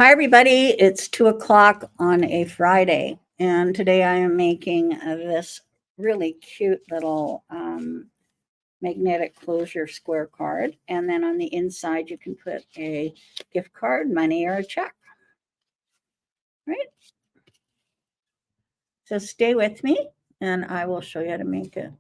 Hi, everybody. It's 2 o'clock on a Friday, and today I am making this really cute little magnetic closure square card. And then on the inside, you can put a gift card, money, or a check. Right? So stay with me, and I will show you how to make it.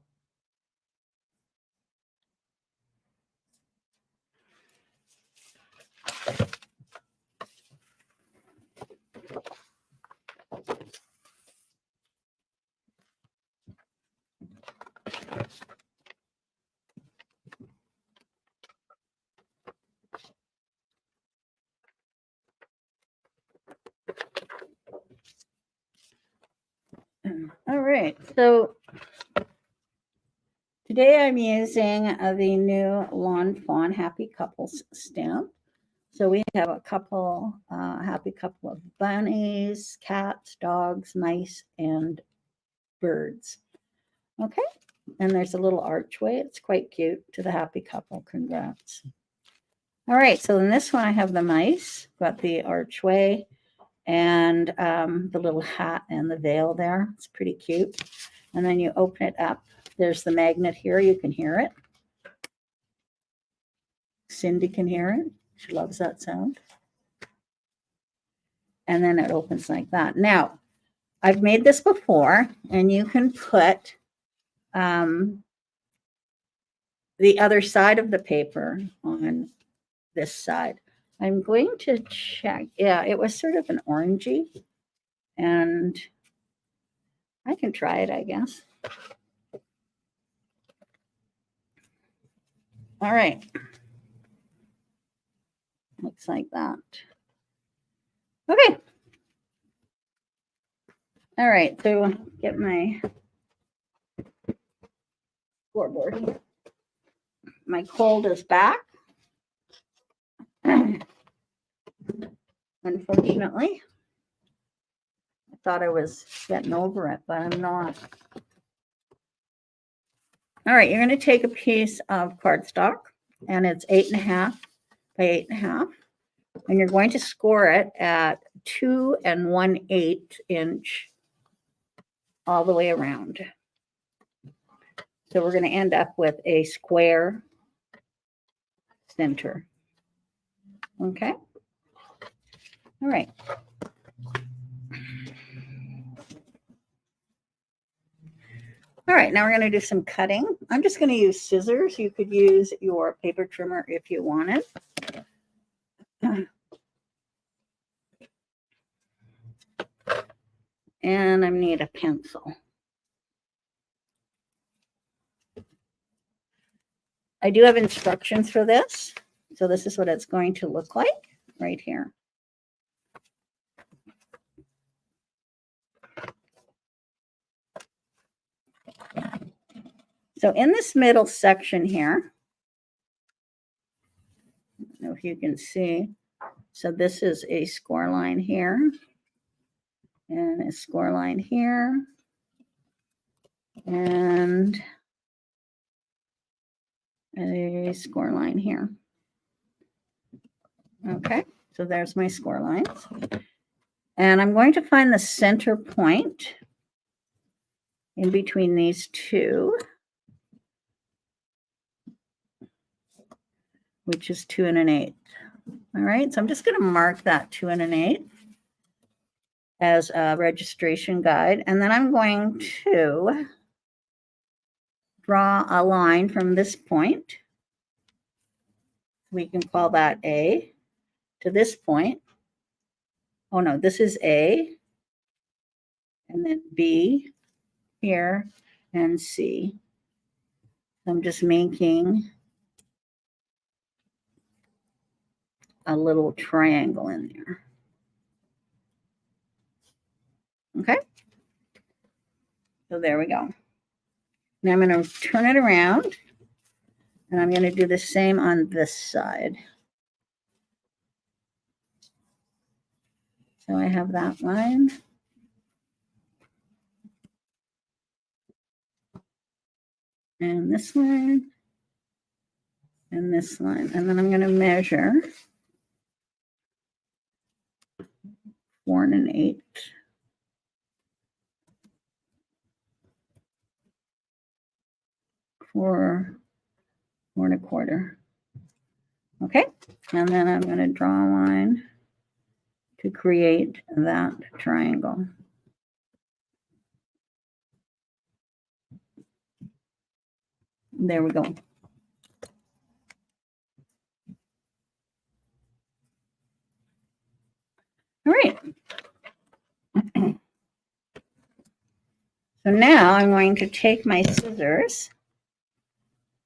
All right, so today I'm using the new Fawn Happy Couples stamp. So we have a couple, happy couple of bunnies, cats, dogs, mice, and birds. Okay, and there's a little archway. It's quite cute to the happy couple. Congrats. All right, so in this one I have the mice, got the archway, and the little hat and the veil there. It's pretty cute. And then you open it up. There's the magnet here. You can hear it. Cindy can hear it. She loves that sound. And then it opens like that. Now, I've made this before, and you can put the other side of the paper on this side. I'm going to check. Yeah, it was sort of an orangey, and I can try it, I guess. All right. Looks like that. Okay. All right, so get my scoreboard here. My cold is back. Unfortunately, I thought I was getting over it, but I'm not. All right, you're going to take a piece of cardstock, and it's 8.5 by 8.5, and you're going to score it at 2 1/8 inch all the way around. So we're going to end up with a square center. Okay. All right. All right, now we're going to do some cutting. I'm just going to use scissors. You could use your paper trimmer if you wanted. And I need a pencil. I do have instructions for this. So this is what it's going to look like right here. So in this middle section here, I don't know if you can see. So this is a score line here, and a score line here, and a score line here. Okay, so there's my score lines. And I'm going to find the center point in between these two, which is 2 1/8. All right, so I'm just going to mark that 2 1/8 as a registration guide. And then I'm going to draw a line from this point. We can call that A to this point. Oh no, this is A, and then B here, and C. I'm just making a little triangle in there. Okay, so there we go. Now I'm going to turn it around, and I'm going to do the same on this side. So I have that line. And this line. And this line. And then I'm going to measure 4 1/8. 4 1/4. Okay, and then I'm going to draw a line to create that triangle. There we go. All right. So now I'm going to take my scissors.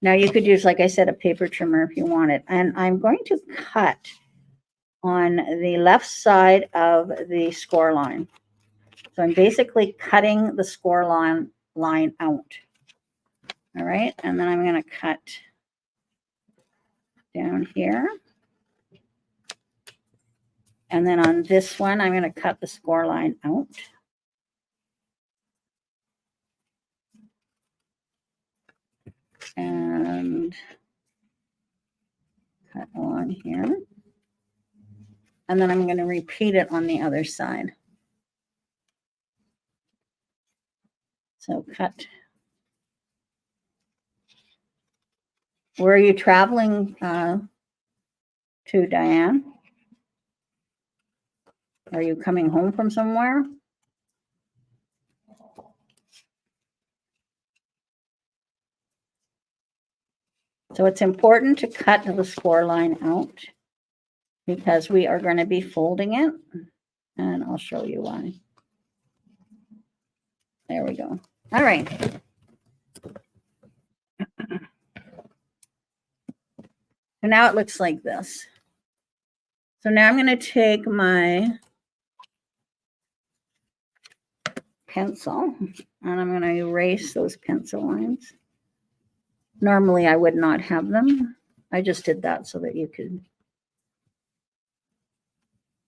Now you could use, like I said, a paper trimmer if you wanted. And I'm going to cut on the left side of the score line. So I'm basically cutting the score line out. All right, and then I'm going to cut down here. And then on this one, I'm going to cut the score line out. And cut along here. And then I'm going to repeat it on the other side. So cut. Where are you traveling to, Diane? Are you coming home from somewhere? So it's important to cut the score line out because we are going to be folding it. And I'll show you why. There we go. All right. So now it looks like this. So now I'm going to take my pencil and I'm going to erase those pencil lines. Normally I would not have them. I just did that so that you could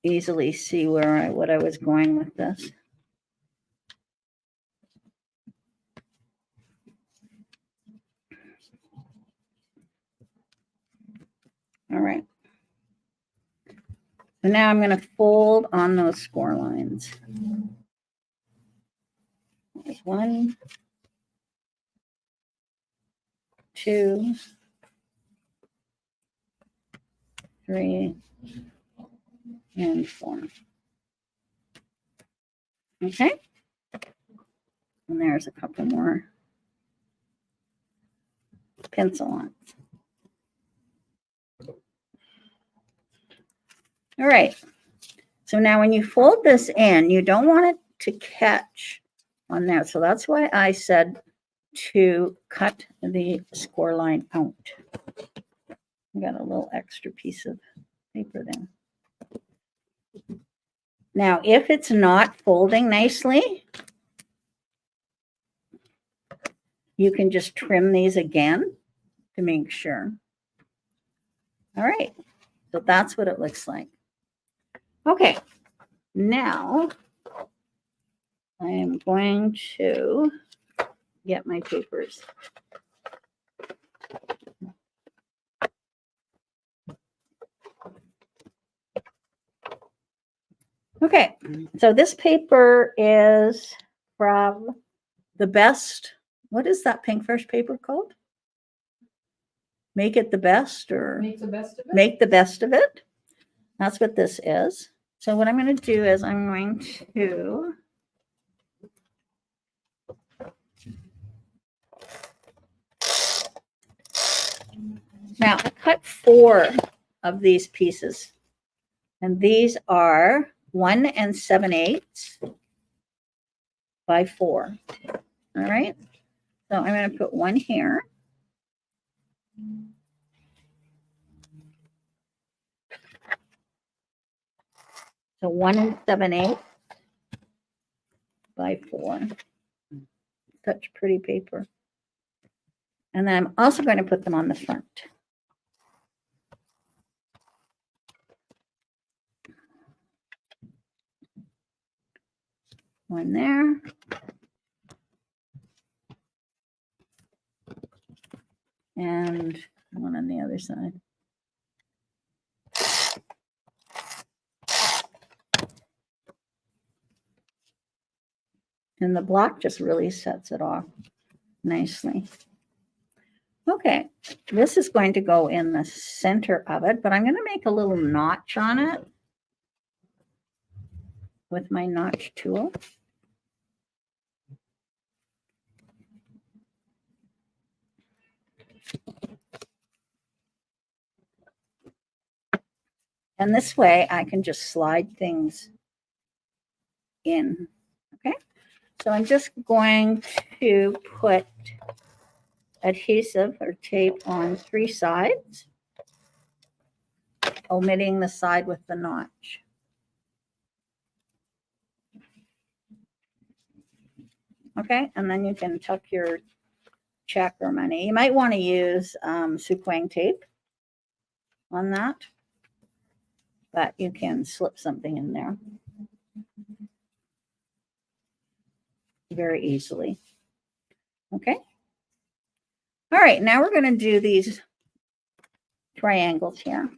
easily see what I was going with this. All right. So now I'm going to fold on those score lines. There's 1, 2, 3, and 4. Okay. And there's a couple more pencil lines. All right. So now when you fold this in, you don't want it to catch on there. So that's why I said to cut the score line out. I got a little extra piece of paper there. Now, if it's not folding nicely, you can just trim these again to make sure. All right. So that's what it looks like. Okay. Now, I am going to get my papers. Okay, so this paper is from The Best. What is that Pinkfish paper called? Make It the Best, or Make the Best of It? Make the Best of It. That's what this is. So what I'm going to do is I'm going to now I cut 4 of these pieces, and these are 1 7/8 by 4. All right. So I'm going to put 1 here. So 1 7/8 by 4. Such pretty paper. And then I'm also going to put them on the front. One there. And one on the other side. And the black just really sets it off nicely. Okay, this is going to go in the center of it, but I'm going to make a little notch on it with my notch tool. And this way I can just slide things in. Okay, so I'm just going to put adhesive or tape on 3 sides, omitting the side with the notch. Okay, and then you can tuck your check or money. You might want to use Suquang tape on that, but you can slip something in there very easily. Okay. All right, now we're going to do these triangles here.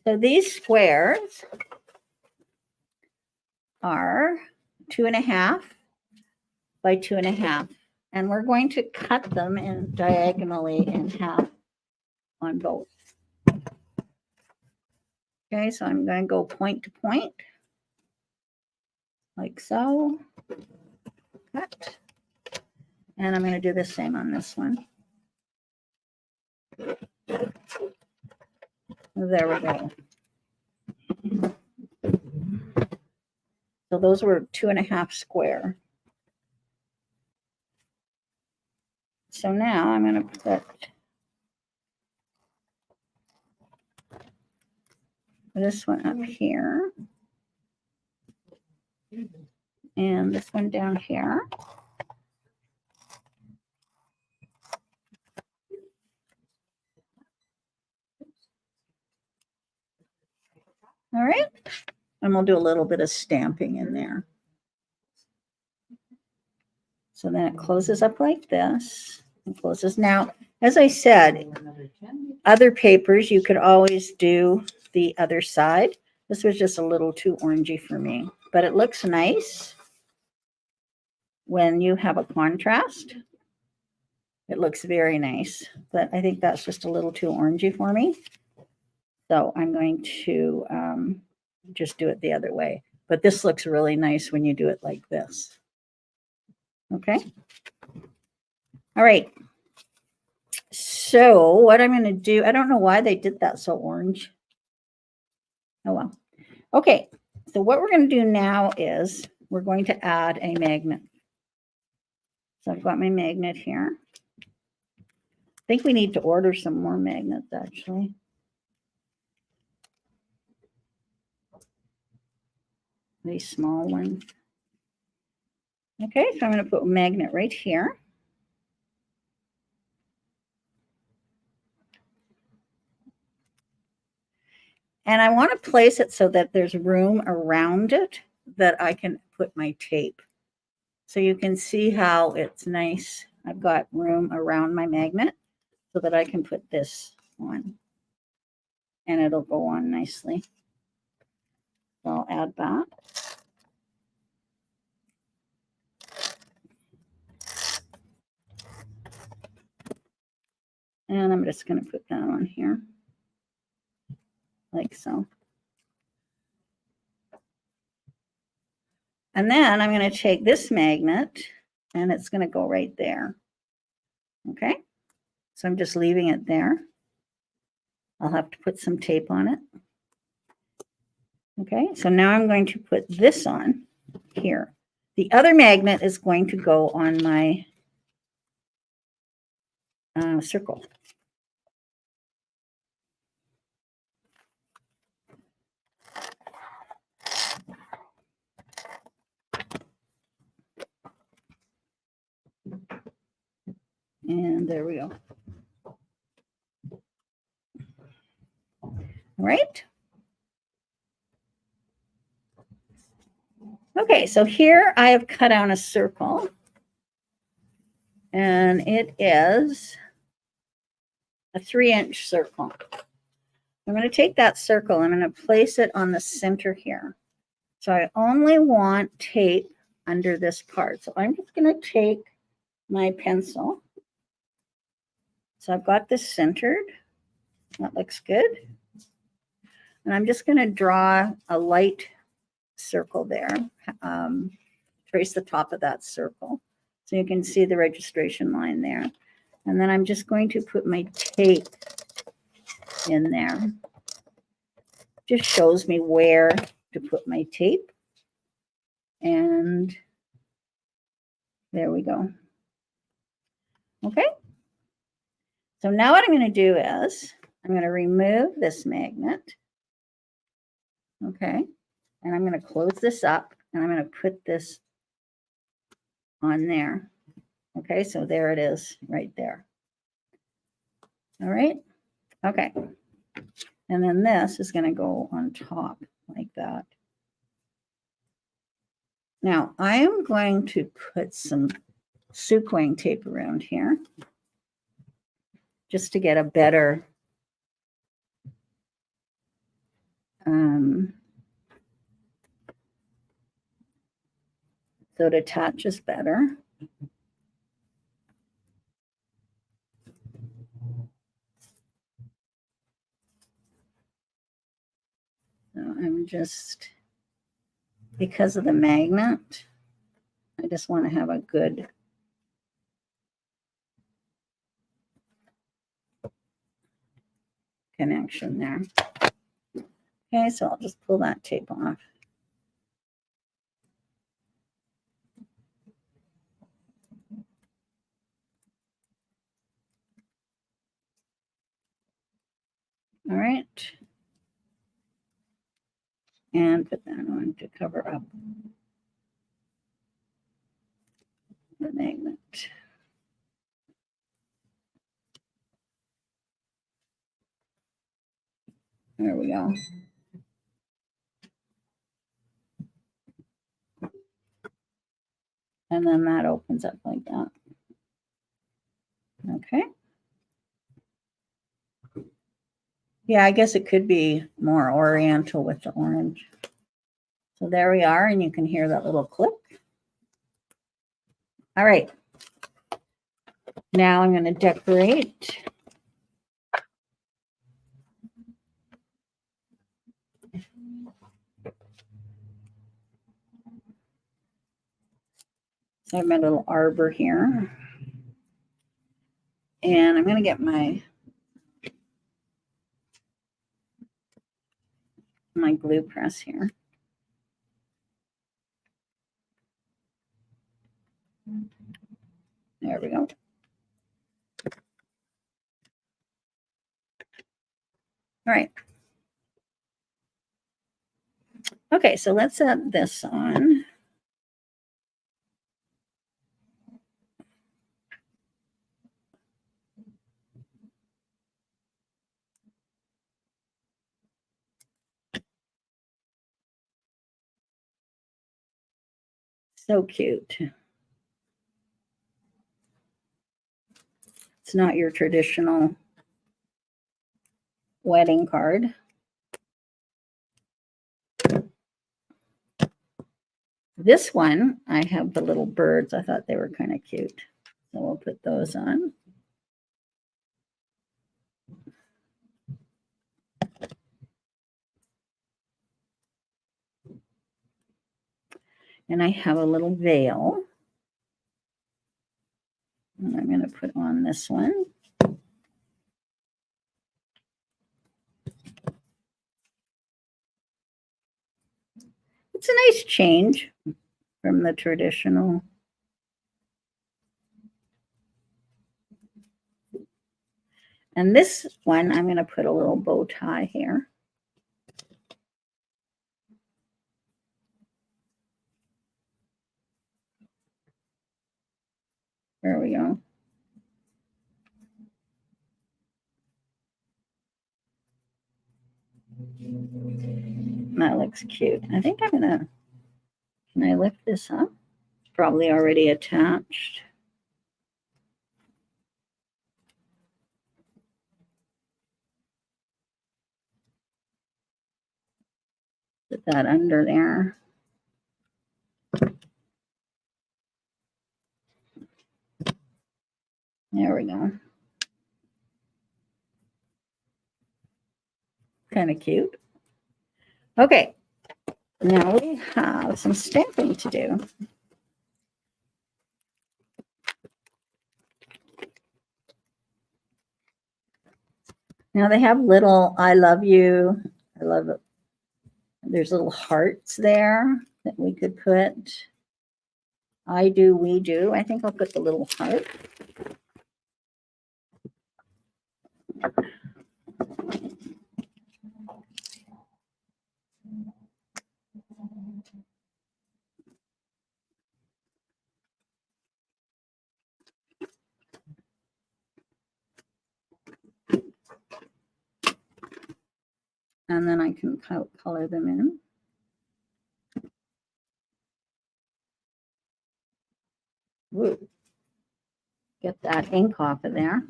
So these squares are 2.5 by 2.5, and we're going to cut them in diagonally in half on both. Okay, so I'm going to go point to point, like so. Cut. And I'm going to do the same on this one. There we go. So those were 2.5 square. So now I'm going to put this one up here and this one down here. All right, and we'll do a little bit of stamping in there. So then it closes up like this. It closes. Now, as I said, other papers, you could always do the other side. This was just a little too orangey for me, but it looks nice when you have a contrast. It looks very nice, but I think that's just a little too orangey for me. So I'm going to just do it the other way. But this looks really nice when you do it like this. Okay. All right. So what I'm going to do, I don't know why they did that so orange. Oh, well. Okay. So what we're going to do now is we're going to add a magnet. So I've got my magnet here. I think we need to order some more magnets, actually. These small ones. Okay, so I'm going to put a magnet right here. And I want to place it so that there's room around it that I can put my tape. So you can see how it's nice. I've got room around my magnet so that I can put this on. And it'll go on nicely. So I'll add that. And I'm just going to put that on here, like so. And then I'm going to take this magnet, and it's going to go right there. Okay, so I'm just leaving it there. I'll have to put some tape on it. Okay, so now I'm going to put this on here. The other magnet is going to go on my circle. And there we go. All right. Okay, so here I have cut out a circle. And it is a 3-inch circle. I'm going to take that circle, I'm going to place it on the center here. So I only want tape under this part. So I'm just going to take my pencil. So I've got this centered. That looks good. And I'm just going to draw a light circle there. Trace the top of that circle so you can see the registration line there. And then I'm just going to put my tape in there. Just shows me where to put my tape. And there we go. Okay. So now what I'm going to do is I'm going to remove this magnet. Okay. And I'm going to close this up and I'm going to put this on there. Okay. So there it is right there. All right. Okay. And then this is going to go on top like that. Now I am going to put some Suquang tape around here just to get a better so it attaches better. So I'm just, because of the magnet, I just want to have a good connection there. Okay, so I'll just pull that tape off. All right. And put that on to cover up the magnet. There we go. And then that opens up like that. Okay. Yeah, I guess it could be more oriental with the orange. So there we are, and you can hear that little click. All right. Now I'm going to decorate. So I have my little arbor here. And I'm going to get my glue press here. There we go. All right. Okay, so let's add this on. So cute. It's not your traditional wedding card. This one, I have the little birds. I thought they were kind of cute. So we'll put those on. And I have a little veil. And I'm going to put on this one. It's a nice change from the traditional. And this one, I'm going to put a little bow tie here. There we go. That looks cute. I think I'm going to, can I lift this up? It's probably already attached. Put that under there. There we go. Kind of cute. Okay, now we have some stamping to do. Now they have little I love you. I love it. There's little hearts there that we could put. I do, we do. I think I'll put the little heart. And then I can color them in. Woo. Get that ink off of there.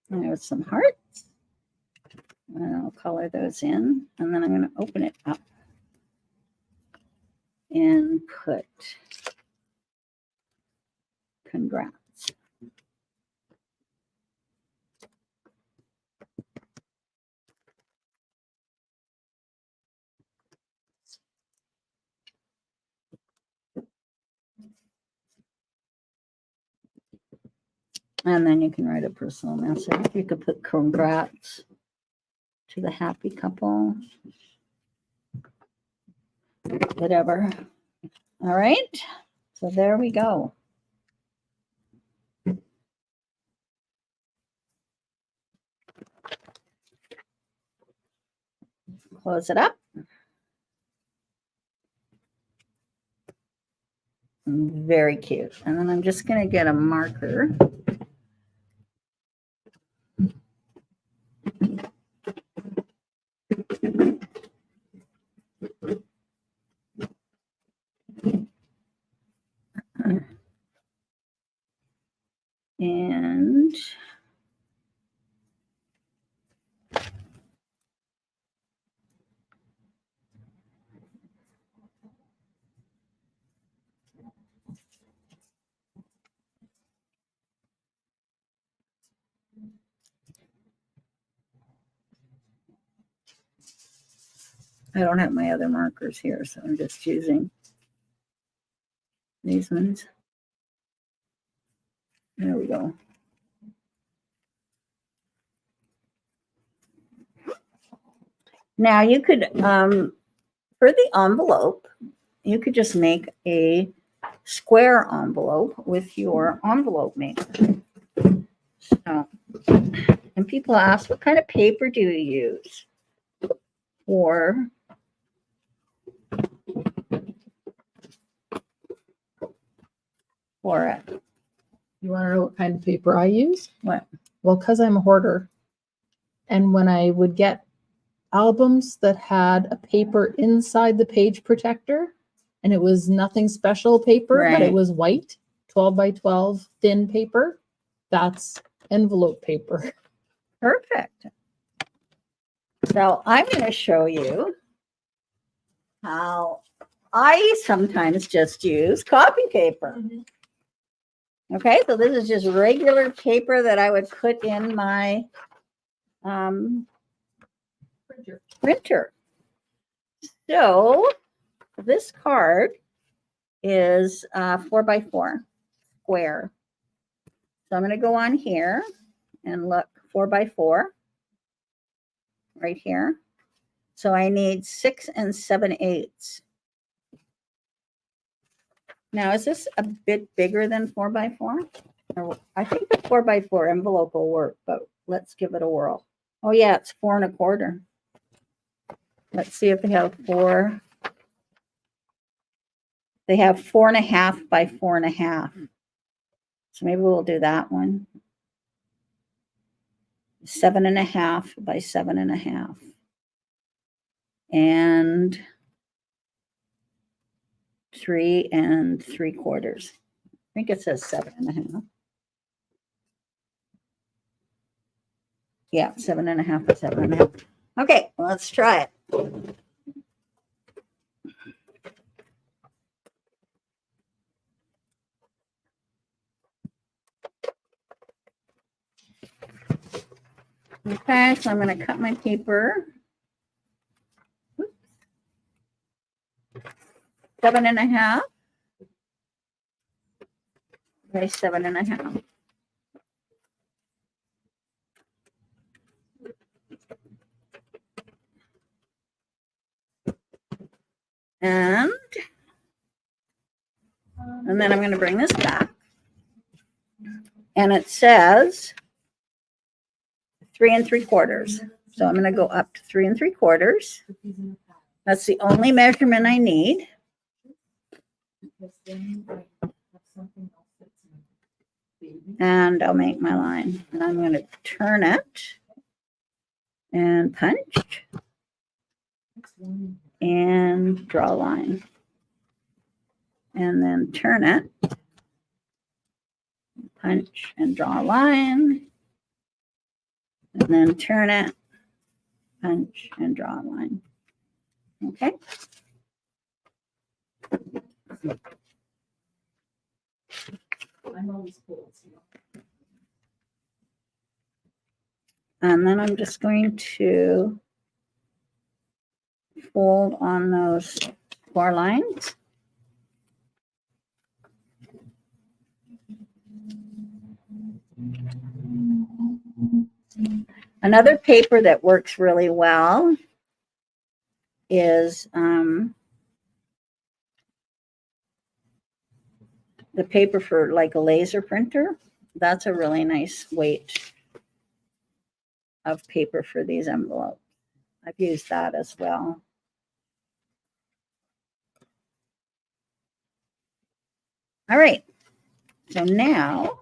And there's some hearts. And I'll color those in. And then I'm going to open it up and put congrats. And then you can write a personal message. You could put congrats to the happy couple. Whatever. All right. So there we go. Close it up. Very cute. And then I'm just going to get a marker. And I don't have my other markers here, so I'm just using these ones. There we go. Now you could, for the envelope, you could just make a square envelope with your envelope maker. So, and people ask, what kind of paper do you use for it? You want to know what kind of paper I use? What? Well, because I'm a hoarder. And when I would get albums that had a paper inside the page protector, and it was nothing special paper, but it Right. was white, 12 by 12 thin paper, that's envelope paper. Perfect. So I'm going to show you how I sometimes just use copy paper. Okay, so this is just regular paper that I would put in my printer. So this card is 4x4 square. So I'm going to go on here and look 4x4 right here. So I need 6 7/8. Now, is this a bit bigger than 4x4? I think the 4x4 envelope will work, but let's give it a whirl. Oh yeah, it's 4 1/4. Let's see if they have 4. They have 4 1/2 by 4 1/2. So maybe we'll do that one. 7 1/2 by 7 1/2. And 3 3/4. I think it says 7 1/2. Yeah, 7 1/2 by 7 1/2. Okay, let's try it. Okay, so I'm going to cut my paper. 7.5 by 7.5. And then I'm going to bring this back. And it says 3 3/4. So I'm going to go up to 3 3/4. That's the only measurement I need. And I'll make my line. And I'm going to turn it and punch and draw a line. And then turn it, punch and draw a line. And then turn it, punch and draw a line. Okay. I'm always cool. And then I'm just going to fold on those 4 lines. Another paper that works really well is the paper for like a laser printer. That's a really nice weight of paper for these envelopes. I've used that as well. All right, so now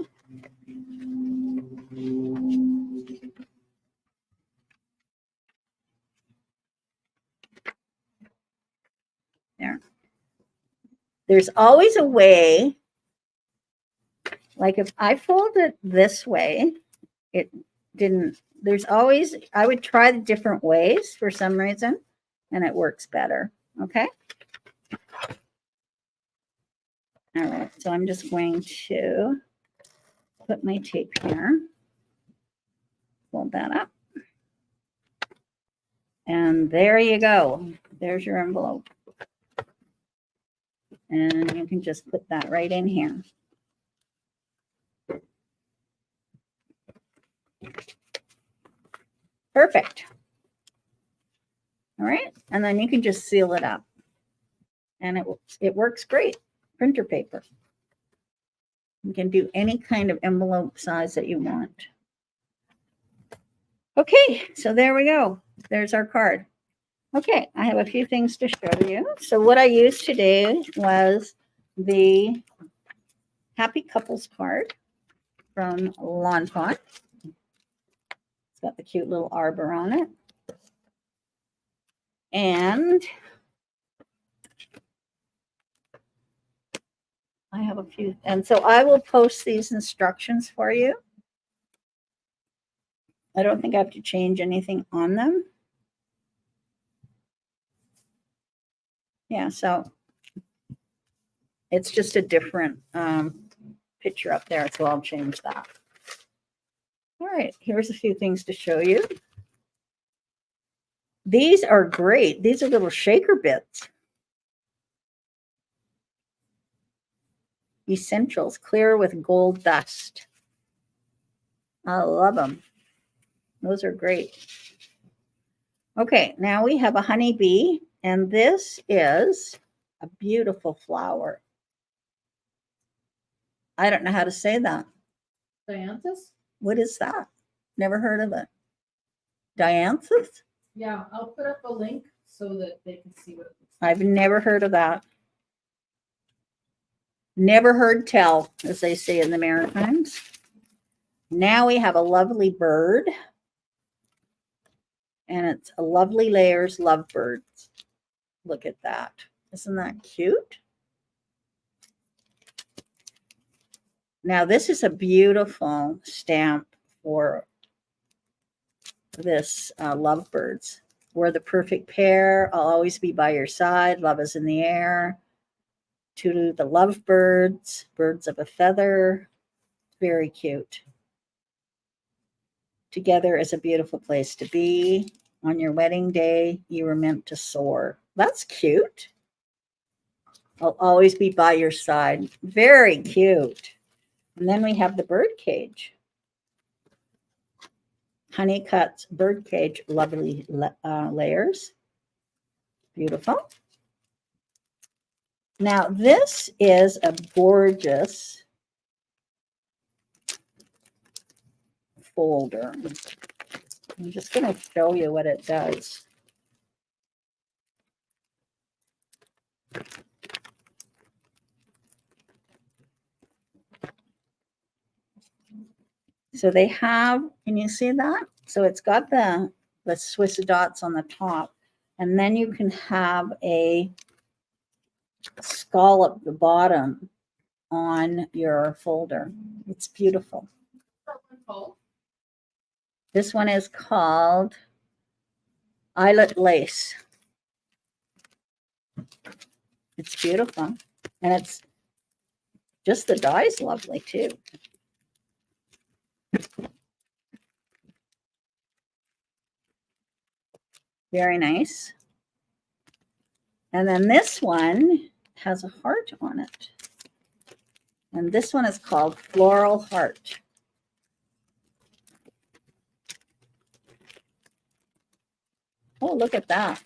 there's always a way, like if I fold it this way, it didn't, there's always, I would try the different ways for some reason, and it works better, okay? All right, so I'm just going to put my tape here, fold that up. And there you go. There's your envelope. And you can just put that right in here. Perfect. All right, and then you can just seal it up. And it works great. Printer paper. You can do any kind of envelope size that you want. Okay, so there we go. There's our card. Okay, I have a few things to show you. So what I used today was the Happy Couples card from Fawn. It's got the cute little arbor on it. And I have a few, and so I will post these instructions for you. I don't think I have to change anything on them. Yeah, so it's just a different picture up there, so I'll change that. All right, here's a few things to show you. These are great. These are little shaker bits. Essentials, clear with gold dust. I love them. Those are great. Okay, now we have a honeybee, and this is a beautiful flower. I don't know how to say that. Dianthus? What is that? Never heard of it. Dianthus? Yeah, I'll put up a link so that they can see what it looks I've never heard of that. Never heard tell, as they say in the Maritimes. Now we have a lovely bird. And it's a lovely layers lovebirds. Look at that. Isn't that cute? Now this is a beautiful stamp for this lovebirds. We're the perfect pair. I'll always be by your side. Love is in the air. To the lovebirds, birds of a feather. Very cute. Together is a beautiful place to be. On your wedding day, you were meant to soar. That's cute. I'll always be by your side. Very cute. And then we have the bird cage. Honeycutt's bird cage, lovely layers. Beautiful. Now, this is a gorgeous folder. I'm just going to show you what it does. So they have, can you see that? So it's got the Swiss dots on the top, and then you can have a scallop at the bottom on your folder. It's beautiful. This one is called Eyelet Lace. It's beautiful. And it's just the dye is lovely too. Very nice. And then this one has a heart on it. And this one is called Floral Heart. Oh, look at that.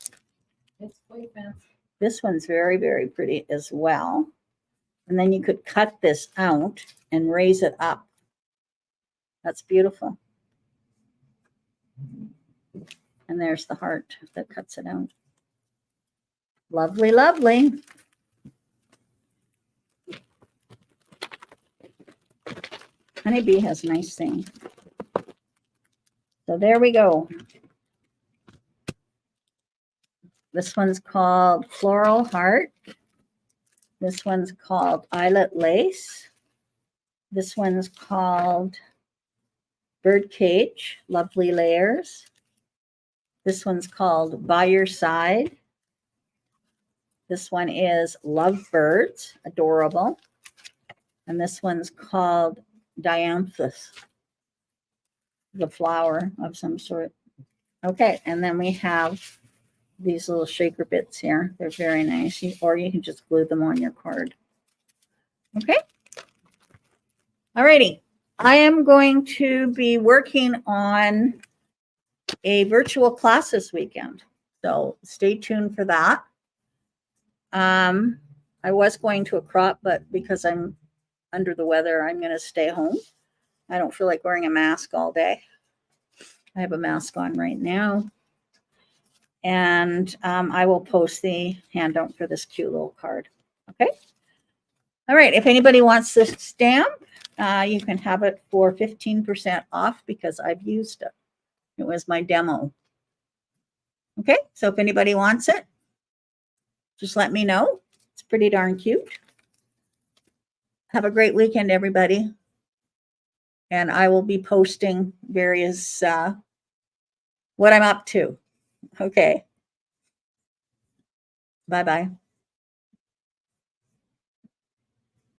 It's quite fancy. This one's very, very pretty as well. And then you could cut this out and raise it up. That's beautiful. And there's the heart that cuts it out. Lovely, lovely. Honeybee has nice things. So there we go. This one's called Floral Heart. This one's called Eyelet Lace. This one's called Bird Cage, Lovely Layers. This one's called By Your Side. This one is Lovebirds, adorable. And this one's called Dianthus, the flower of some sort. Okay, and then we have these little shaker bits here. They're very nice. Or you can just glue them on your card. Okay. Alrighty. I am going to be working on a virtual class this weekend. So stay tuned for that. I was going to a crop, but because I'm under the weather, I'm going to stay home. I don't feel like wearing a mask all day. I have a mask on right now. And I will post the handout for this cute little card. Okay. All right. If anybody wants this stamp, you can have it for 15% off because I've used it. It was my demo. Okay. So if anybody wants it, just let me know. It's pretty darn cute. Have a great weekend, everybody. And I will be posting various what I'm up to. Okay. Bye-bye.